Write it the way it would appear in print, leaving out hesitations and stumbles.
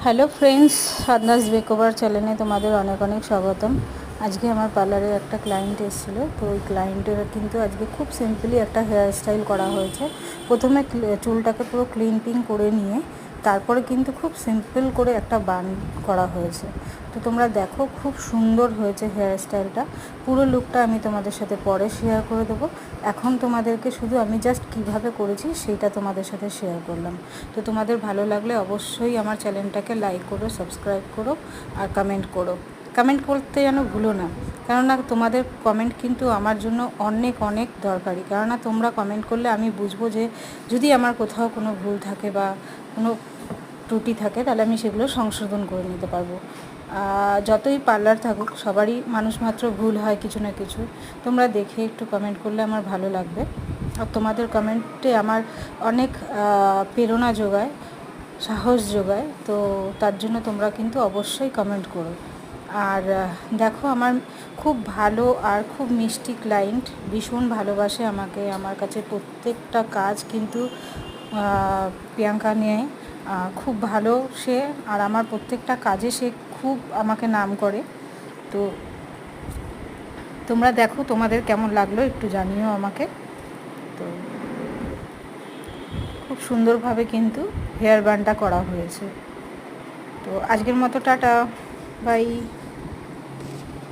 Hello friends, সাধনাস makeover চ্যানেলে তোমাদের অনেক অনেক স্বাগতম। আজকে আমার পার্লারে একটা ক্লায়েন্ট এসেছিলো, তো ওই ক্লায়েন্টের কিন্তু আজকে খুব সিম্পলি একটা হেয়ার স্টাইল করা হয়েছে। প্রথমে চুলটাকে পুরো ক্লিনপিং করে নিয়ে তারপরে কিন্তু খুব সিম্পল করে একটা বান করা হয়েছে। তো তোমরা দেখো, খুব সুন্দর হয়েছে হেয়ার স্টাইলটা। পুরো লুকটা আমি তোমাদের সাথে পরে শেয়ার করে দেবো। এখন তোমাদেরকে শুধু আমি জাস্ট কিভাবে করেছি সেইটা তোমাদের সাথে শেয়ার করলাম। তো তোমাদের ভালো লাগলে অবশ্যই আমার চ্যানেলটাকে লাইক করো, সাবস্ক্রাইব করো আর কমেন্ট করো। কমেন্ট করতে যেন ভুলো না, কেননা তোমাদের কমেন্ট কিন্তু আমার জন্য অনেক অনেক দরকারি। কেননা তোমরা কমেন্ট করলে আমি বুঝবো যে যদি আমার কোথাও কোনো ভুল থাকে বা কোনো ত্রুটি থাকে, তাহলে আমি সেগুলো সংশোধন করে নিতে পারবো। যতই পার্লার থাকুক, সবারই মানুষ মাত্র ভুল হয় কিছু না কিছু। তোমরা দেখে একটু কমেন্ট করলে আমার ভালো লাগবে। আর তোমাদের কমেন্টে আমার অনেক প্রেরণা যোগায়, সাহস যোগায়। তো তার জন্য তোমরা কিন্তু অবশ্যই কমেন্ট করো। আর দেখো, আমার খুব ভালো আর খুব মিষ্টি ক্লায়েন্ট, ভীষণ ভালোবাসে আমাকে। আমার কাছে প্রত্যেকটা কাজ কিন্তু প্রিয়াঙ্কা নেয় খুব ভালো সে, আর আমার প্রত্যেকটা কাজে সে খুব আমাকে নাম করে। তো তোমরা দেখো, তোমাদের কেমন লাগলো একটু জানিও আমাকে। তো খুব সুন্দরভাবে কিন্তু হেয়ার ব্যান্ডটা করা হয়েছে। তো আজকের মতো টাটা, বাই।